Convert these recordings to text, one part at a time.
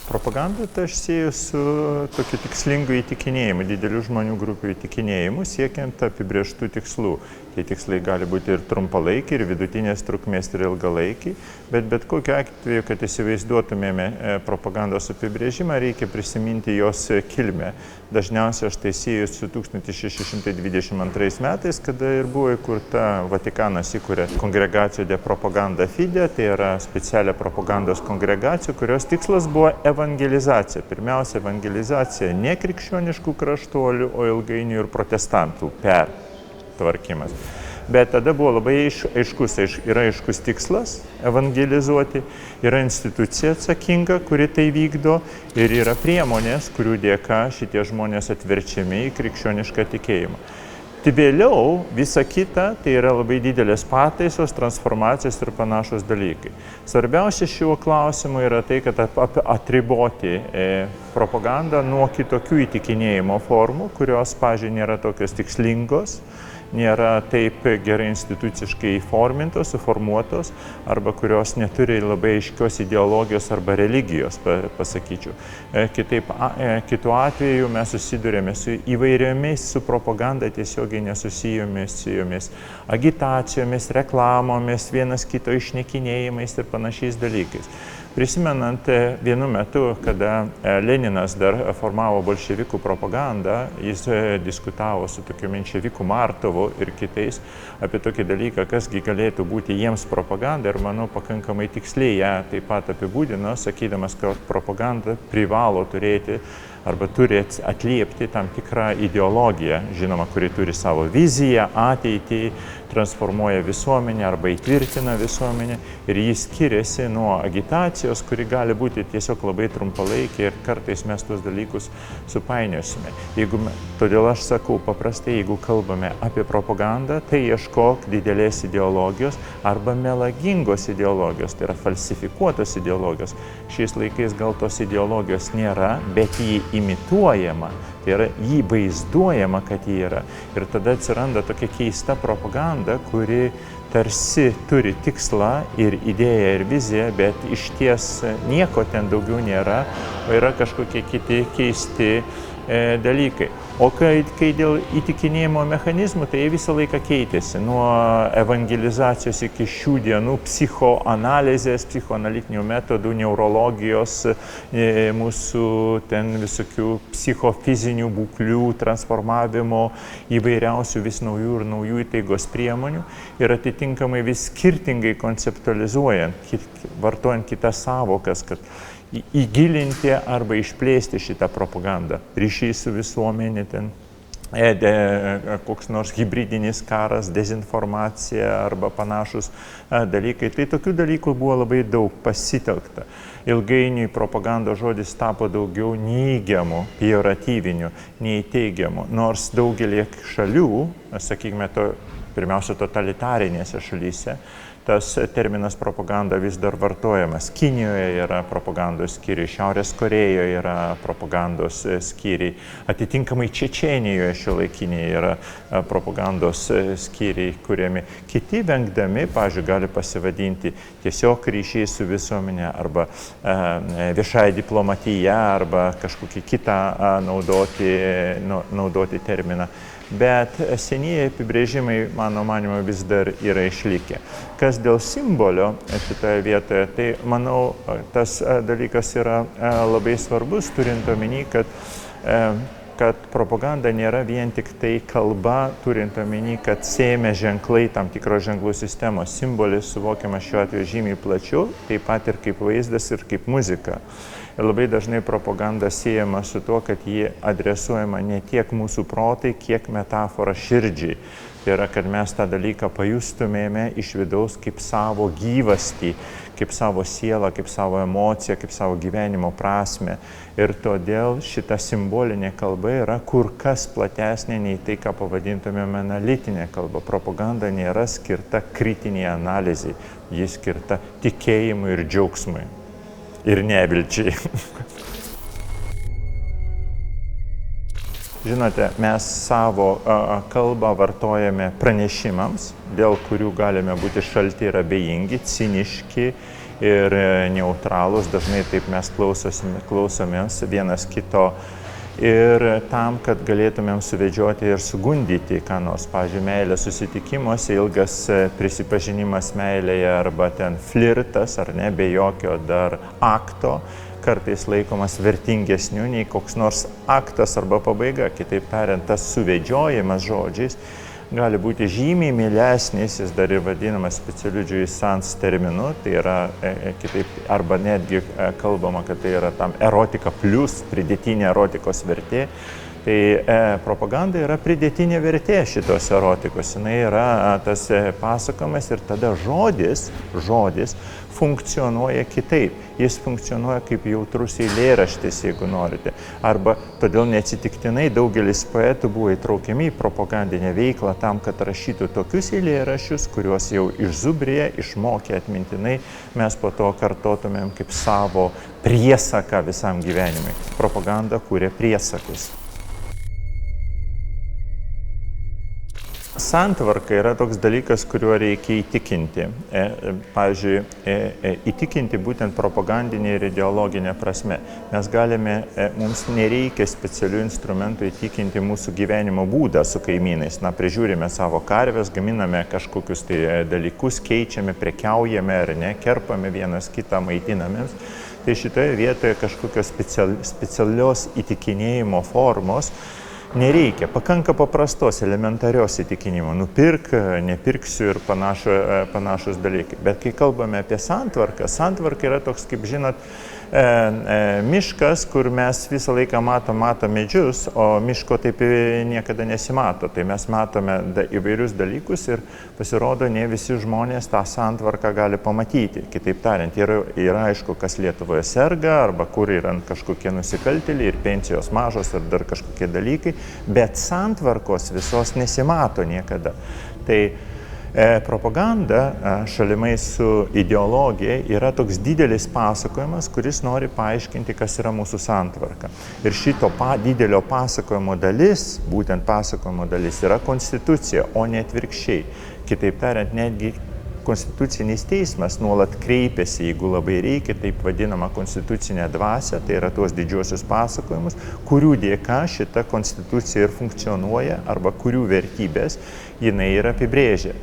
Propagandą tai aš sieju su tokiu tikslingu įtikinėjimu, didelių žmonių grupių įtikinėjimu, siekiant apibrėžtų tikslų. Tie tikslai gali būti ir trumpalaikiai, ir vidutinės trukmės, ir ilgalaikiai, bet kokiu atveju, kad įsivaizduotumėme propagandos apibrėžimą, reikia prisiminti jos kilmę. Dažniausiai aš tai sieju su 1622 metais, kada ir buvo įkurta, Vatikanas įkūrė Congregatio de Propaganda Fide, tai yra specialią propagandos kongregaciją, kurios tikslas buvo evangelizacija. Pirmiausia, evangelizacija ne krikščioniškų kraštuolių, o ilgainiui ir protestantų pertvarkymas. Bet tada buvo labai yra aiškus tikslas evangelizuoti, yra institucija atsakinga, kuri tai vykdo, ir yra priemonės, kurių dėka šitie žmonės atverčiami į krikščionišką tikėjimą. Tai vėliau visa kita, tai yra labai didelės pataisos, transformacijos ir panašus dalykai. Svarbiausia šiuo klausimu yra tai, kad atriboti propagandą nuo kitokių įtikinėjimo formų, kurios, pavyzdžiui, nėra tokios tikslingos, nėra taip gerai instituciškai įformintos, suformuotos, arba kurios neturi labai aiškios ideologijos arba religijos, pasakyčiau. Kitu atveju mes susidurėme su įvairiomis su propaganda tiesiogiai nesusijomis agitacijomis, reklamomis, vienas kito išnekinėjimais ir panašiais dalykais. Prisimenant vienu metu, kada Leninas dar formavo bolševikų propagandą, jis diskutavo su tokiu Menševiku Martovu ir kitais apie tokį dalyką, kasgi galėtų būti jiems propaganda, ir manau pakankamai tiksliai ją taip pat apibūdino, sakydamas, kad propaganda privalo turėti arba turi atliepti tam tikrą ideologiją, žinoma, kuri turi savo viziją, ateitį, transformuoja visuomenę arba įtvirtina visuomenę, ir jis skiriasi nuo agitacijos, kuri gali būti tiesiog labai trumpalaikė, ir kartais mes tuos dalykus supainiosime. Todėl aš sakau paprastai, jeigu kalbame apie propagandą, tai ieškok didelės ideologijos arba melagingos ideologijos, tai yra falsifikuotos ideologijos. Šiais laikais gal tos ideologijos nėra, bet jį imituojama, tai yra jį vaizduojama, kad jį yra. Ir tada atsiranda tokia keista propaganda, kuri tarsi turi tikslą ir idėją ir viziją, bet išties nieko ten daugiau nėra, o yra kažkokie kiti keisti dalykai. O kai dėl įtikinėjimo mechanizmų, tai jie visą laiką keitėsi. Nuo evangelizacijos iki šių dienų psichoanalizės, psichoanalitinių metodų, neurologijos, mūsų ten visokių psichofizinių būklių, transformavimo, įvairiausių vis naujų ir naujų įtaigos priemonių, ir atitinkamai vis skirtingai konceptualizuojant, vartojant kitas savokas, kad įgilinti arba išplėsti šitą propagandą. Ryšiai su visuomenė, ten koks nors hybridinis karas, dezinformacija arba panašus dalykai. Tai tokių dalykų buvo labai daug pasitelkta. Ilgainiui propagandos žodis tapo daugiau neigiamų, pejoratyvinių, nei teigiamų. Nors daugelį šalių, sakykime, pirmiausia totalitarinėse šalyse, tas terminas propaganda vis dar vartojamas. Kinijoje yra propagandos skyriai, Šiaurės Korėjoje yra propagandos skyriai, atitinkamai Čečėnijoje šiuolaikinėje yra propagandos skyriai kuriami. Kiti vengdami, pavyzdžiui, gali pasivadinti tiesiog ryšiai su visuomenė, arba viešąja diplomatija, arba kažkokį kitą naudoti terminą. Bet senieji apibrėžimai, mano manymu, vis dar yra išlikę. Kas dėl simbolio šitoje vietoje, tai manau, tas dalykas yra labai svarbus, turint omeny, kad propaganda nėra vien tik tai kalba, turint omeny, kad sėjame ženklai tam tikros ženklų sistemos. Simbolis suvokiamas šiuo atveju žymiai plačiau, taip pat ir kaip vaizdas ir kaip muzika. Ir labai dažnai propaganda siejama su tuo, kad ji adresuojama ne tiek mūsų protai, kiek metafora širdžiai. Tai yra, kad mes tą dalyką pajustumėme iš vidaus kaip savo gyvastį, kaip savo sielą, kaip savo emociją, kaip savo gyvenimo prasmę. Ir todėl šita simbolinė kalba yra kur kas platesnė nei tai, ką pavadintumėme analitinė kalba. Propaganda nėra skirta kritiniai analizai, ji skirta tikėjimui ir džiaugsmui. Ir nevilčiai. Žinote, mes savo kalbą vartojame pranešimams, dėl kurių galime būti šalti ir abejingi, ciniški ir neutralūs, dažnai taip mes klausomės vienas kito. Ir tam, kad galėtumėm suvedžioti ir sugundyti, ką nors, pavyzdžiui, meilės susitikimuose, ilgas prisipažinimas meilėje arba ten flirtas, ar ne, be jokio dar akto, kartais laikomas vertingesniu nei koks nors aktas arba pabaiga. Kitaip tariant, tas suvedžiojimas žodžiais gali būti žymiai mielesnis, jis dar ir vadinamas specialiu jouissance terminu, tai yra kitaip, arba netgi kalbama, kad tai yra tam erotika plus pridėtinė erotikos vertė. Tai propaganda yra pridėtinė vertė šitos erotikos, jinai yra tas pasakojimas ir tada žodis funkcionuoja kitaip. Jis funkcionuoja kaip jautrus eilėraštis, jeigu norite. Arba todėl neatsitiktinai daugelis poetų buvo įtraukiami į propagandinę veiklą tam, kad rašytų tokius eilėraščius, kuriuos jau išzubrėję, išmokę atmintinai, mes po to kartotumėm kaip savo priesaką visam gyvenimui. Propaganda kūrė priesakus. Santvarka yra toks dalykas, kuriuo reikia įtikinti. Pavyzdžiui, įtikinti būtent propagandinė ir ideologinė prasme. Mums nereikia specialių instrumentų įtikinti mūsų gyvenimo būdą su kaimynais. Prižiūrime savo karves, gaminame kažkokius tai dalykus, keičiame, prekiaujame ar ne, kerpame vienas kitą, maitinamės. Tai šitoje vietoje kažkokios specialios įtikinėjimo formos nereikia, pakanka paprastos, elementarios įtikinimo. Nupirk, nepirksiu ir panašus dalykai. Bet kai kalbame apie santvarką, santvarka yra toks, kaip žinot, miškas, kur mes visą laiką matom medžius, o miško taip niekada nesimato. Tai mes matome įvairius dalykus ir pasirodo, ne visi žmonės tą santvarką gali pamatyti. Kitaip tariant, yra aišku, kas Lietuvoje serga, arba kur yra kažkokie nusikaltėliai ir pensijos mažos ar dar kažkokie dalykai, bet santvarkos visos nesimato niekada. Tai propaganda šalimai su ideologija yra toks didelis pasakojimas, kuris nori paaiškinti, kas yra mūsų santvarka. Ir šito didelio pasakojimo dalis, būtent pasakojimo dalis, yra konstitucija, o ne atvirkščiai. Kitaip tariant, netgi Konstitucinis teismas nuolat kreipiasi, jeigu labai reikia, taip vadinama konstitucinė dvasia, tai yra tuos didžiosius pasakojimus, kurių dėka šita konstitucija ir funkcionuoja, arba kurių vertybės jinai ir apibrėžia.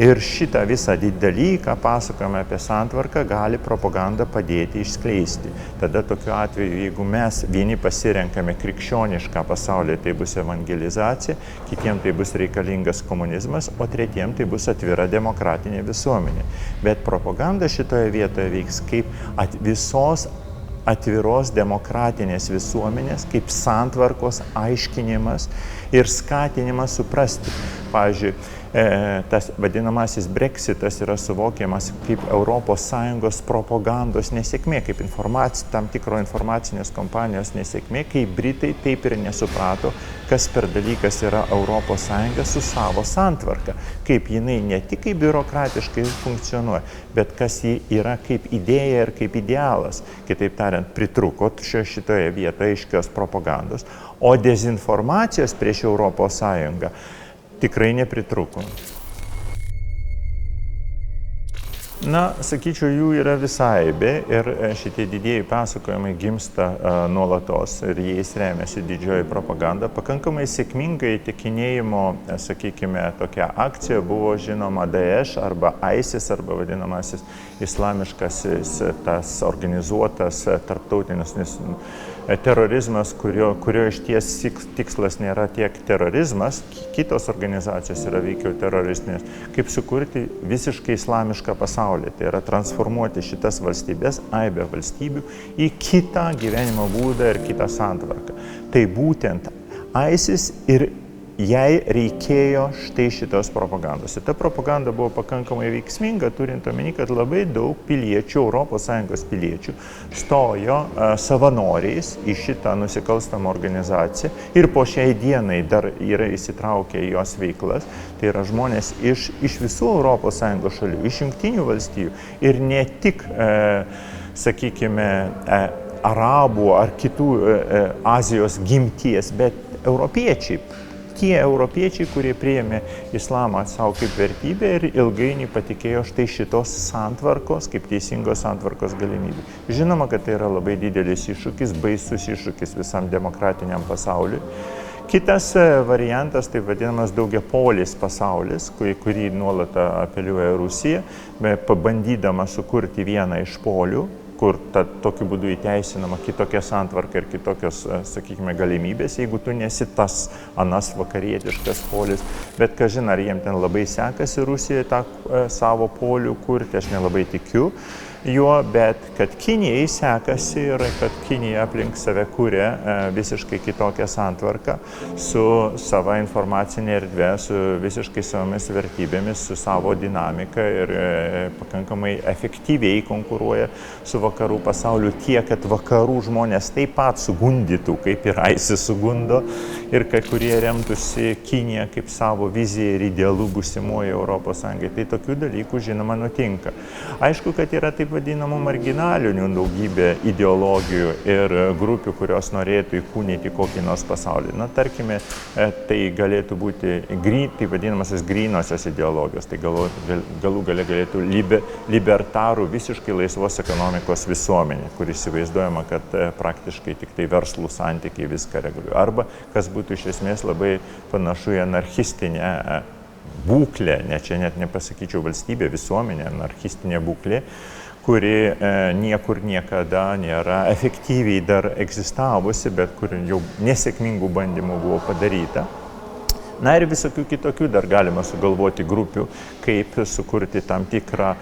Ir šitą visą dalyką, pasakojame apie santvarką, gali propaganda padėti išskleisti. Tada tokiu atveju, jeigu mes vieni pasirenkame krikščionišką pasaulį, tai bus evangelizacija, kitiem tai bus reikalingas komunizmas, o tretiem tai bus atvira demokratinė visuomenė. Bet propaganda šitoje vietoje veiks kaip visos atviros demokratinės visuomenės, kaip santvarkos aiškinimas ir skatinimas suprasti. Pavyzdžiui, tas vadinamasis Brexitas yra suvokiamas kaip ES propagandos nesėkmė, kaip tam tikro informacinės kompanijos nesėkmė, kai Britai taip ir nesuprato, kas per dalykas yra ES su savo santvarka, kaip jinai ne tik kaip biurokratiškai funkcionuoja, bet kas ji yra kaip idėja ir kaip idealas. Kitaip tariant, pritruko šitoje vietoje aiškios propagandos, o dezinformacijos prieš ES tikrai nepritruko. Sakyčiau, jų yra visai be ir šitie didieji pasakojimai gimsta nuolatos ir jais remiasi didžioji propaganda. Pakankamai sėkmingai įtikinėjimo, sakykime, tokia akcija buvo žinoma Daesh arba ISIS arba vadinamasis islamiškasis tas organizuotas tarptautinis terorizmas, kurio išties tikslas nėra tiek terorizmas, kitos organizacijos yra veikiau teroristinės, kaip sukurti visiškai islamišką pasaulį. Tai yra transformuoti šitas valstybės, aibę valstybių, į kitą gyvenimo būdą ir kitą santvarką. Tai būtent ISIS ir jai reikėjo štai šitos propagandos. Ir ta propaganda buvo pakankamai veiksminga, turint omeny, kad labai daug piliečių, ES piliečių, stojo savanoriais į šitą nusikalstamą organizaciją ir po šiai dienai dar yra įsitraukę į jos veiklas. Tai yra žmonės iš visų ES šalių, iš Jungtinių valstijų ir ne tik, sakykime, arabų ar kitų Azijos gimties, bet europiečiai. tie europiečiai, kurie priėmė islamą savo kaip vertybę ir ilgainiui patikėjo štai šitos santvarkos, kaip teisingos santvarkos galimybė. Žinoma, kad tai yra labai didelis iššūkis, baisus iššūkis visam demokratiniam pasauliui. Kitas variantas, taip vadinamas daugiapolis pasaulis, kurį nuolat apeliuoja Rusija, pabandydama sukurti vieną iš polių, kur tokiu būdu įteisinama kitokia santvarka ir kitokios, sakykime, galimybės, jeigu tu nesi tas anas vakarietiškas polis. Bet kažin, ar jiem ten labai sekasi Rusijoje tą savo polių kurti, aš nelabai tikiu juo, bet kad Kinijai sekasi ir kad Kinija aplink save kuria visiškai kitokią santvarką su sava informacinė erdvė, su visiškai savomis vertybėmis, su savo dinamika ir pakankamai efektyviai konkuruoja su vakarų pasauliu tiek, kad vakarų žmonės taip pat sugundytų, kaip ir ISIS sugundo, ir kai kurie remtųsi Kiniją kaip savo viziją ir idealų būsimoje Europos Sąjungai. Tai tokių dalykų, žinoma, nutinka. Aišku, kad yra taip vadinamų marginalinių daugybė ideologijų ir grupių, kurios norėtų įkūnyti kokį nors pasaulį. Na, tarkime, tai galėtų būti tai vadinamasis grynosios ideologijos, tai galų gale galėtų libertarų visiškai laisvos ekonomikos visuomenė, kur įsivaizduojama, kad praktiškai tik tai verslų santykiai viską reguliuoja. Arba, kas būtų iš esmės labai panašu į anarchistinę būklę, čia net nepasakyčiau valstybė, visuomenė, anarchistinė būklė, kuri niekur niekada nėra efektyviai dar egzistavusi, bet kur jau nesėkmingų bandymų buvo padaryta. Na ir visokių kitokių dar galima sugalvoti grupių, kaip sukurti tam tikrą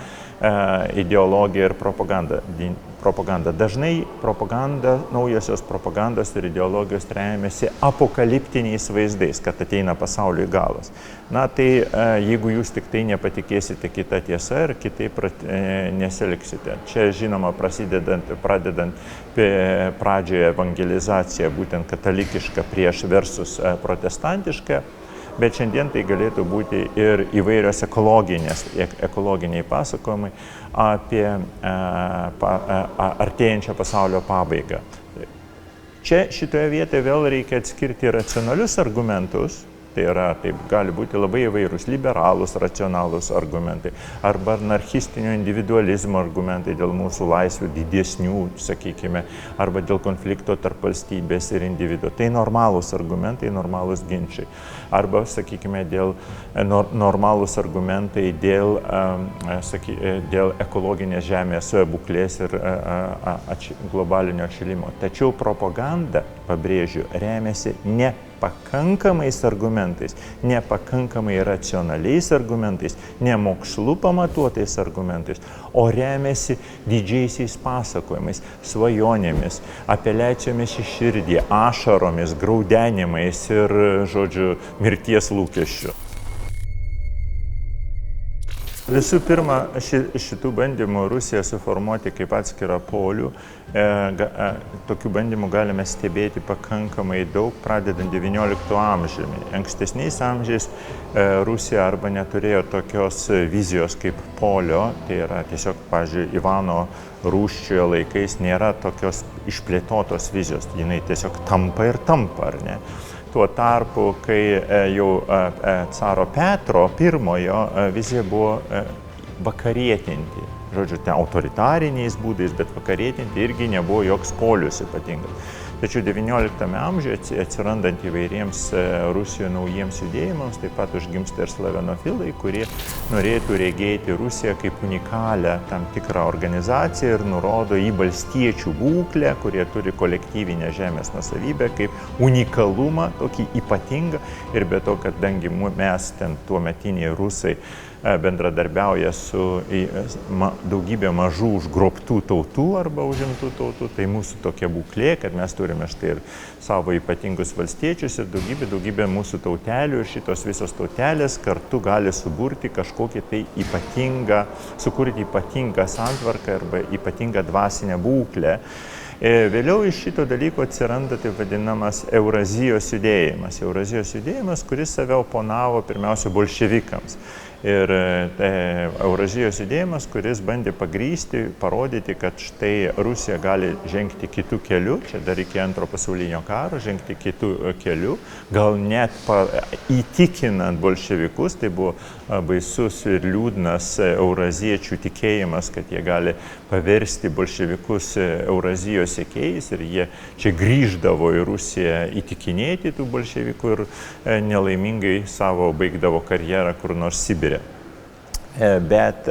ideologiją ir propagandą. Dažnai naujosios propagandos ir ideologijos remiasi apokaliptiniais vaizdais, kad ateina pasauliui galas. Na tai jeigu jūs tik tai nepatikėsite kitą tiesą ir kitaip nesielgsite. Čia žinoma pradedant pradžioje evangelizaciją, būtent katalikišką prieš versus protestantišką, bet šiandien tai galėtų būti ir įvairios ekologiniai pasakojimai apie artėjančią pasaulio pabaigą. Čia šitoje vietoje vėl reikia atskirti racionalius argumentus, tai yra, taip gali būti labai įvairūs liberalūs, racionalūs argumentai, arba anarchistinio individualizmo argumentai dėl mūsų laisvių didesnių, sakykime, arba dėl konflikto tarp valstybės ir individuo. Tai normalūs argumentai, normalūs ginčiai. Arba, sakykime, normalūs argumentai dėl ekologinės žemės būklės ir globalinio atšilimo. Tačiau propaganda, pabrėžiu, remiasi nepakankamais argumentais, nepakankamai racionaliais argumentais, ne mokslu pamatuotais argumentais, o remiasi didžiaisiais pasakojimais, svajonėmis, apeliacijomis į širdį, ašaromis, graudenimais ir, žodžiu, mirties lūkesčiu. Visų pirma, šitų bandymų Rusiją suformuoti kaip atskirą polių, tokių bandymų galime stebėti pakankamai daug, pradedant XIX amžiumi. Ankstesniais amžiais Rusija arba neturėjo tokios vizijos kaip polio, tai yra tiesiog, pavyzdžiui, Ivano Rūsčiojo laikais nėra tokios išplėtotos vizijos, jinai tiesiog tampa ir tampa, ar ne? Tuo tarpu, kai jau caro Petro I vizija buvo vakarietinti, žodžiu, ten autoritariniais būdais, bet vakarietinti irgi nebuvo joks polius ypatingas. Tačiau XIX amžiuje atsirandant įvairiems Rusijoje naujiems judėjimams, taip pat užgimsta ir slavenofilai, kurie norėtų regėti Rusiją kaip unikalią tam tikrą organizaciją ir nurodo į valstiečių būklę, kurie turi kolektyvinę žemės nuosavybę, kaip unikalumą, tokį ypatingą. Ir be to, kadangi mes ten tuometiniai rusai bendradarbiauja su daugybė mažų užgrobtų tautų arba užimtų tautų, tai mūsų tokia būklė, kad mes turime štai ir savo ypatingus valstiečius ir daugybė mūsų tautelių ir šitos visos tautelės kartu gali suburti kažkokį tai sukurti ypatingą santvarką arba ypatingą dvasinę būklę. Vėliau iš šito dalyko atsiranda taip vadinamas Eurazijos judėjimas. Eurazijos judėjimas, kuris save oponavo pirmiausia bolševikams. Ir Eurazijos judėjimas, kuris bandė pagrįsti, parodyti, kad štai Rusija gali žengti kitų kelių, čia dar iki Antro pasaulinio karo, žengti kitų kelių, gal net įtikinant bolševikus, tai buvo baisus ir liūdnas euraziečių tikėjimas, kad jie gali paversti bolševikus Eurazijos sekėjais ir jie čia grįždavo į Rusiją įtikinėti tų bolševikų ir nelaimingai savo baigdavo karjerą kur nors Sibire. Bet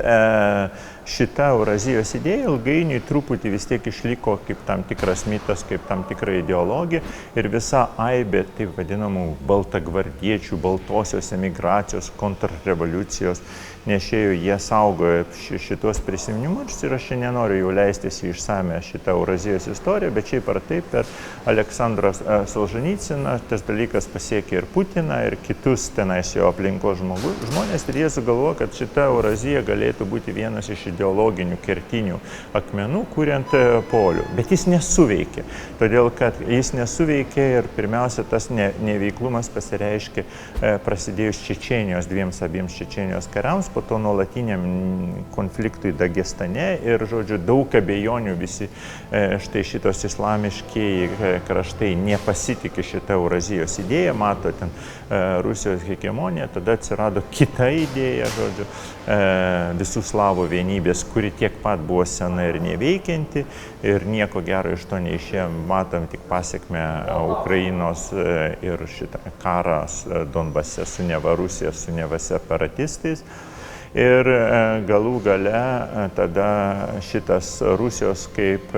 šita Eurazijos idėja ilgainiui truputį vis tiek išliko kaip tam tikras mitas, kaip tam tikra ideologija ir visa aibė taip vadinamų baltagvardiečių, baltosios emigracijos, kontrrevoliucijos nešėjų, jie saugojo šitos prisiminimus ir aš čia nenoriu jau leistis į išsame šitą Eurazijos istoriją, bet šiaip ar taip per Aleksandrą Solženicyną tas dalykas pasiekė ir Putiną, ir kitus tenais jo aplinkos žmonės ir jie sugalvojo, kad šita Eurazija galėtų būti vienas iš ideologinių kertinių akmenų, kuriant polių. Bet jis nesuveikė, todėl kad jis nesuveikė ir pirmiausia tas neveiklumas pasireiškė prasidėjus Čečėnijos abiems Čečėnijos kariams, po to nuolatiniam konfliktui Dagestane ir, žodžiu, daug abejonių visi štai šitos islamiškieji kraštai nepasitikė šitą Eurazijos idėją, mato ten Rusijos hegemoniją, tada atsirado kita idėja, žodžiu, visų slavų vienybės, kuri tiek pat buvo sena ir neveikianti ir nieko gero iš to neišėjo, matom tik pasiekmę Ukrainos ir šitą karą Donbase su neva Rusija, su neva separatistais. Ir galų gale tada šitas Rusijos kaip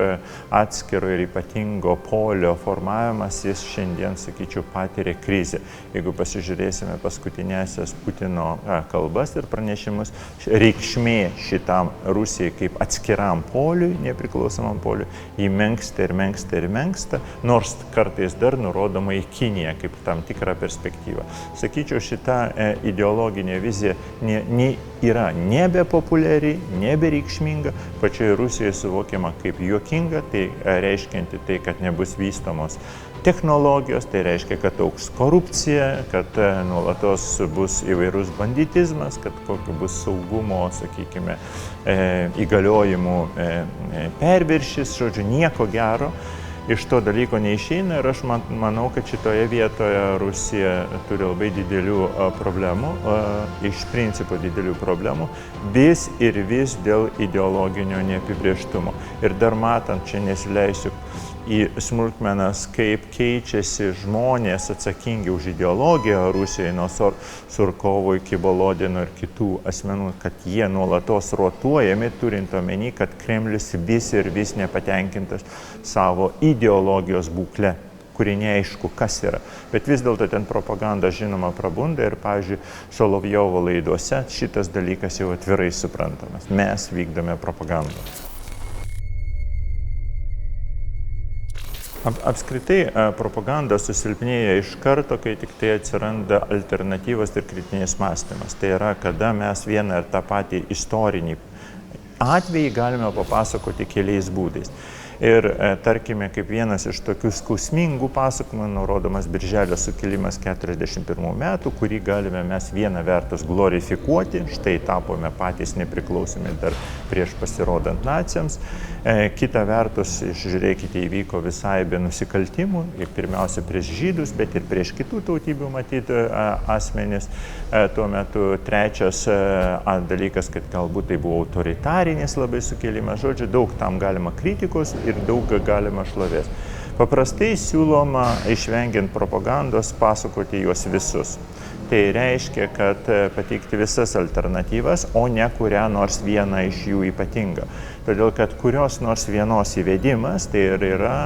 atskiro ir ypatingo polio formavimas, jis šiandien, sakyčiau, patiria krizę. Jeigu pasižiūrėsime paskutinėsias Putino kalbas ir pranešimus, reikšmė šitam Rusijai kaip atskiram poliui, nepriklausomam poliui, jį menksta ir menksta ir menksta, nors kartais dar nurodoma į Kiniją kaip tam tikrą perspektyvą. Sakyčiau, šita ideologinė vizija yra nebepopuliari, nebereikšminga, pačioje Rusijoje suvokiama kaip juokinga, tai reiškianti tai, kad nebus vystomos technologijos, tai reiškia, kad augs korupcija, kad nuolatos bus įvairus banditizmas, kad kokio bus saugumo, sakykime, įgaliojimų perviršis, žodžiu, nieko gero. Iš to dalyko neišeina ir aš manau, kad šitoje vietoje Rusija turi labai didelių problemų, iš principo didelių problemų, vis dėl ideologinio neapibrėžtumo. Ir dar matant, čia nesileisiu į smulkmenas, kaip keičiasi žmonės atsakingi už ideologiją Rusijoje, nuo Surkovo iki Volodino ir kitų asmenų, kad jie nuolatos rotuojami, turint omeny, kad Kremlius vis nepatenkintas savo ideologijos būklę, kuri neaišku, kas yra. Bet vis dėlto ten propaganda, žinoma, prabunda ir, pavyzdžiui, Solovjovo laiduose šitas dalykas jau atvirai suprantamas. Mes vykdome propagandą. Apskritai propaganda susilpnėja iš karto, kai tik tai atsiranda alternatyvas ir kritinis mąstymas. Tai yra, kada mes vieną ir tą patį istorinį atvejį galime papasakoti keliais būdais. Ir tarkime, kaip vienas iš tokių skausmingų pasakojimų, nurodomas Birželio sukilimas 41 metų, kurį galime mes vieną vertus glorifikuoti, štai tapome patys nepriklausomi dar prieš pasirodant naciams. Kita vertus, žiūrėkite, įvyko visai be nusikaltimų, pirmiausia prieš žydus, bet ir prieš kitų tautybių matyti asmenis. Tuo metu trečias dalykas, kad galbūt tai buvo autoritarinis labai sukilimas, žodžiu, daug tam galima kritikos ir daug galima šlovės. Paprastai siūloma, išvengiant propagandos, pasakoti juos visus. Tai reiškia, kad pateikti visas alternatyvas, o ne kurią nors vieną iš jų ypatingą. Todėl, kad kurios nors vienos įvedimas, tai ir yra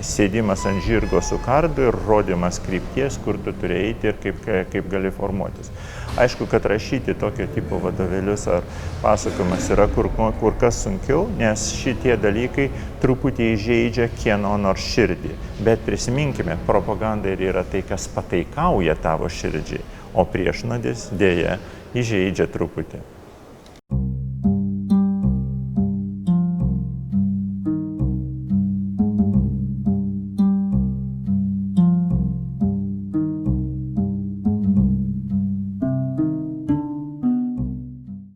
sėdimas ant žirgo su kardu ir rodymas krypties, kur tu turi eiti ir kaip gali formuotis. Aišku, kad rašyti tokio tipo vadovėlius ar pasakojimas yra kur kas sunkiau, nes šitie dalykai truputį įžeidžia kieno nors širdį. Bet prisiminkime, propaganda ir yra tai, kas pataikauja tavo širdžiai, o priešnuodis dėja įžeidžia truputį.